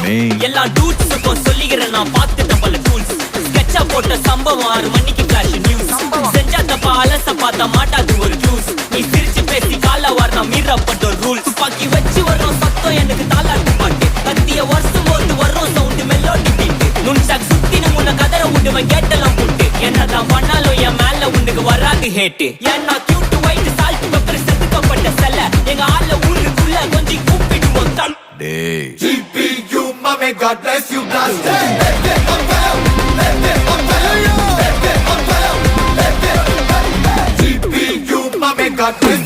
me. எல்லா டூட்ஸுக்கும் சொல்லிக்கிறேன் நான் பார்த்துட்ட பல டூல்ஸ். ஸ்கெட்சா போட்ட சம்பவம் 6 மணிக்கு ஃபிளாஷ் நியூஸ். செஞ்சா தப்பா அலச பார்த்தா மாட்டாது ஒரு ஜூஸ். நீ சிரிச்சு பேசி கால வார் நான் மீறப்பட்ட ரூல்ஸ். துப்பாக்கி வச்சு வர்றோம் சத்தம் எனக்கு தாலாட்டு பாட்டு. கத்திய வருஷம் போது வர்றோம் சவுண்ட் மெலோடி பீட்டு. நுண்சாக் சுத்தினு முன்ன கதற விடுவேன் கேட்டெல்லாம் புட்டு. என்னதான் பண்ணாலும் என் மேல உனக்கு வராது ஹேட்டு. ஏன்னா கியூட் ஒயிட் சால்ட் பெப்பர் செதுக்கப்பட்ட செல்ல. எங்க ஆள ஊருக்குள்ள கொஞ்சம் கூப்பிடுவோம் தம். Day. GPU, mommy, God bless you, blast it. Let it unveil, let it unveil, let it unveil, let it unveil. GPU, mommy, God bless